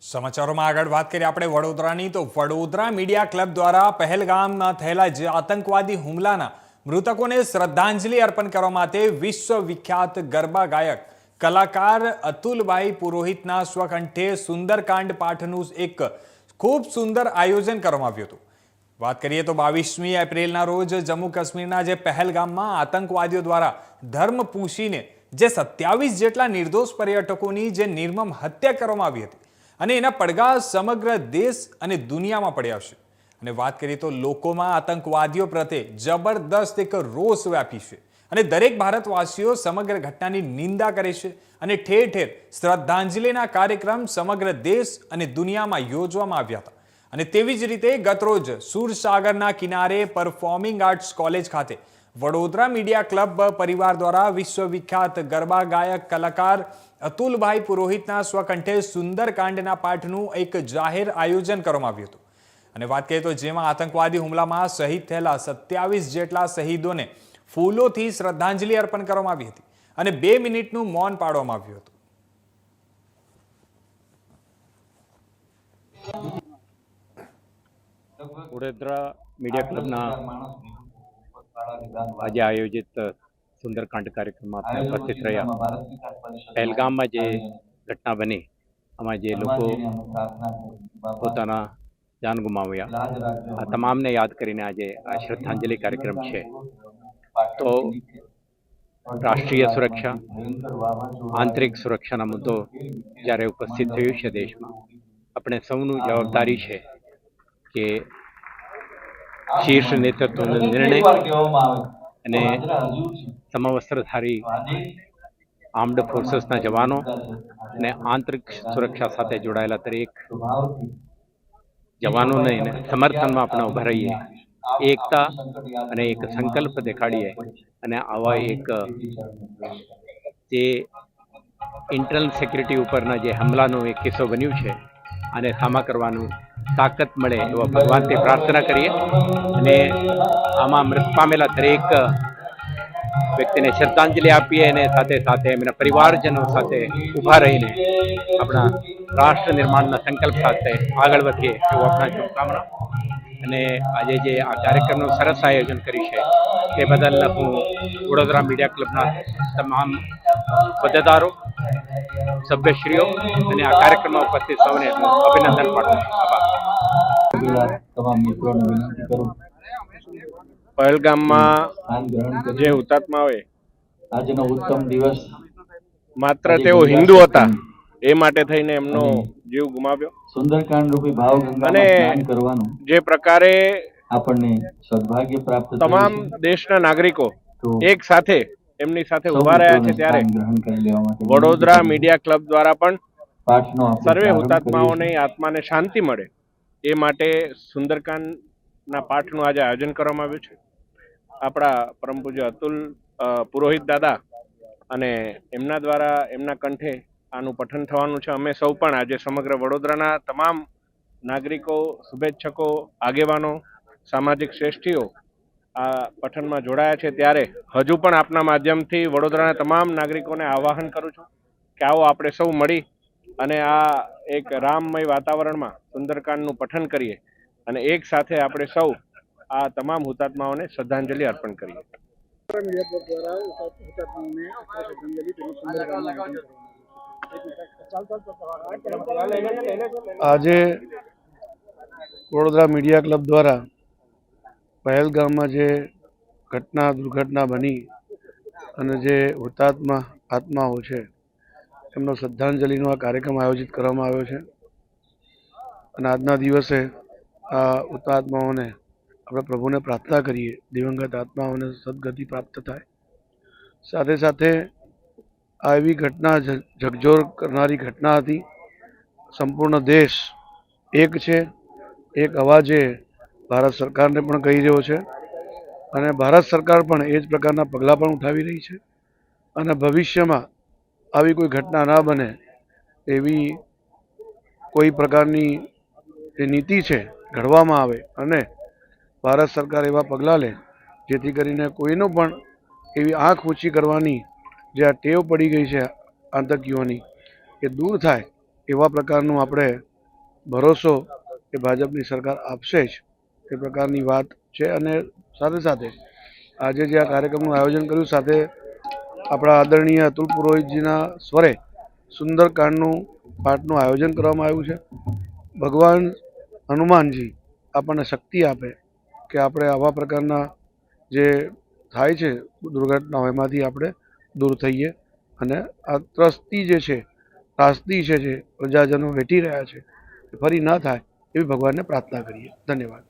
સમાચારોમાં આગળ વાત કરીએ આપણે વડોદરાની તો વડોદરા મીડિયા ક્લબ દ્વારા પહેલગામમાં થયેલા જે આતંકવાદી હુમલાના મૃતકોને શ્રદ્ધાંજલિ અર્પણ કરવા માટે વિશ્વવિખ્યાત ગરબા ગાયક કલાકાર અતુલભાઈ પુરોહિતના સ્વકંઠે સુંદરકાંડ પાઠનું એક ખૂબ સુંદર આયોજન કરવામાં આવ્યું હતું। વાત કરીએ તો 22મી એપ્રિલના રોજ જમ્મુ કાશ્મીરના જે પહેલગામમાં આતંકવાદીઓ દ્વારા ધર્મ પૂછીને જે 27 જેટલા નિર્દોષ પર્યટકોની જે નિર્મમ હત્યા કરવામાં આવી હતી અને એના પડઘા સમગ્ર દેશ અને દુનિયામાં પડ્યા છે। અને વાત કરીએ તો લોકોમાં આતંકવાદીઓ પ્રત્યે જબરદસ્ત એક રોષ વ્યાપી છે અને દરેક ભારતવાસીઓ સમગ્ર ઘટનાની નિંદા કરે છે અને ઠેર ઠેર શ્રદ્ધાંજલિના કાર્યક્રમ સમગ્ર દેશ અને દુનિયામાં યોજવામાં આવ્યા હતા। અને તેવી જ રીતે ગતરોજ સુરસાગરના કિનારે પરફોર્મિંગ આર્ટ્સ કોલેજ ખાતે વડોદરા મીડિયા ક્લબ પરિવાર દ્વારા વિશ્વવિખ્યાત ગરબા ગાયક કલાકાર અતુલભાઈ પુરોહિતના સ્વકંઠે સુંદરકાંડના પાઠનું એક જાહેર આયોજન કરવામાં આવ્યું હતું। અને વાત કરીએ તો જેમાં આતંકવાદી હુમલામાં શહીદ થયેલા 27 જેટલા શહીદોને ફૂલોથી શ્રદ્ધાંજલિ અર્પણ કરવામાં આવી હતી અને 2 મિનિટનું મૌન પાળવામાં આવ્યું હતું। વડોદરા મીડિયા ક્લબના આજે આયોજિત સુંદરકાંડ કાર્યક્રમમાં આપણે ઉપસ્થિત રહ્યા। પહેલગામમાં જે ઘટના બની આમાં જે લોકો પોતાના જાન ગુમાવ્યા આ તમામને યાદ કરીને આજે આ શ્રદ્ધાંજલિ કાર્યક્રમ છે। તો રાષ્ટ્રીય સુરક્ષા આંતરિક સુરક્ષાના મુદ્દો જ્યારે ઉપસ્થિત થયું છે દેશમાં આપણે સૌનું જવાબદારી છે કે શીર્ષ નેતૃત્વનો નિર્ણય અને સમવસ્ત્રધારી આર્મ્ડ ફોર્સીસના જવાનો અને આંતરિક સુરક્ષા સાથે જોડાયેલા દરેક જવાનોને સમર્થનમાં આપણે ઉભા રહીએ, એકતા અને એક સંકલ્પ દેખાડીએ અને આવા એક જે ઇન્ટરનલ સિક્યુરિટી ઉપરના જે હમલાનો એક કિસ્સો બન્યું છે આને સામા કરવાનું તાકાત મળે એવા ભગવાનથી પ્રાર્થના કરીએ અને આમાં મૃત પામેલા દરેક વ્યક્તિને શ્રદ્ધાંજલિ આપીએ અને સાથે સાથે એમના પરિવારજનો સાથે ઊભા રહીને આપણા રાષ્ટ્ર નિર્માણના સંકલ્પ સાથે આગળ વધીએ એવું આપણા શુભકામના। અને આજે જે આ કાર્યક્રમનું સરસ આયોજન કર્યું છે તે બદલ હું વડોદરા મીડિયા ક્લબના તમામ હોદ્દેદારો સભ્યશ્રીઓ અને આ કાર્યક્રમમાં ઉપસ્થિત સૌને હું અભિનંદન પાઠવું છું। પહેલગામમાં જે હુતાત્માઓએ આજનો ઉત્તમ દિવસ માત્ર તેઓ હિન્દુ હતા એ માટે થઈને એમનો જીવ ગુમાવ્યો। સુંદરકાંડ રૂપી ભાવ અને જે પ્રકારે આપણને સદભાગ્ય પ્રાપ્ત તમામ દેશના નાગરિકો એક સાથે એમની સાથે ઉભા રહ્યા છે ત્યારે વડોદરા મીડિયા ક્લબ દ્વારા પણ સર્વે હુતાત્માઓની આત્માને શાંતિ મળે એ માટે સુંદરકાંડના પાઠનું આજે આયોજન કરવામાં આવ્યું છે। આપણા પરમ પૂજ્ય અતુલ પુરોહિત દાદા અને એમના દ્વારા એમના કંઠે આનું પઠન થવાનું છે। અમે સૌ પણ આજે સમગ્ર વડોદરાના તમામ નાગરિકો, શુભેચ્છકો, આગેવાનો, સામાજિક શ્રેષ્ઠીઓ આ પઠનમાં જોડાયા છે ત્યારે હજુ પણ આપના માધ્યમથી વડોદરાના તમામ નાગરિકોને આહ્વાન કરું છું કે આવો આપણે સૌ મળી અને આ એક રામમય વાતાવરણમાં સુંદરકાંડનું પઠન કરીએ અને એક સાથે આપણે સૌ આ તમામ હુતાત્માઓને શ્રદ્ધાંજલિ અર્પણ કરીએ। આજે વડોદરા મીડિયા ક્લબ દ્વારા પહેલગામમાં જે દુર્ઘટના બની અને જે હુતાત્મા આત્માઓ છે એમનો શ્રદ્ધાંજલિનો આ કાર્યક્રમ આયોજિત કરવામાં આવ્યો છે અને આજના દિવસે આ હુતાત્માઓને આપણે પ્રભુને પ્રાર્થના કરીએ દિવંગત આત્માઓને સદગતિ પ્રાપ્ત થાય। સાથે સાથે આ એવી ઘટના ઝકઝોર કરનારી ઘટના હતી। સંપૂર્ણ દેશ એક છે, એક અવાજે ભારત સરકારને પણ કહી રહ્યો છે અને ભારત સરકાર પણ એ જ પ્રકારના પગલાં પણ ઉઠાવી રહી છે અને ભવિષ્યમાં આવી કોઈ ઘટના ના બને એવી કોઈ પ્રકારની જે નીતિ છે ઘડવામાં આવે અને ભારત સરકાર એવા પગલાં લે જેથી કરીને કોઈનો પણ એવી આંખ ઊંચી કરવાની જે આ ટેવ પડી ગઈ છે આતંકીઓની એ દૂર થાય એવા પ્રકારનું આપણે ભરોસો કે ભાજપની સરકાર આપશે જ એ પ્રકારની વાત છે. અને સાથે સાથે આજે જે આ કાર્યક્રમનું આયોજન કર્યું, સાથે આપણા આદરણીય અતુલ પુરોહિતજીના સ્વરે સુંદરકાંડનું પાઠનું આયોજન કરવામાં આવ્યું છે. ભગવાન હનુમાનજી આપણને શક્તિ આપે કે આપણે આવા પ્રકારના જે થાય છે દુર્ઘટનાઓ એમાંથી આપણે દૂર થઈએ અને આ ત્રસ્તી જે છે, ત્રાસદી છે જે પ્રજાજનો વેઠી રહ્યા છે એ ફરી ન થાય એવી ભગવાનને પ્રાર્થના કરીએ. ધન્યવાદ.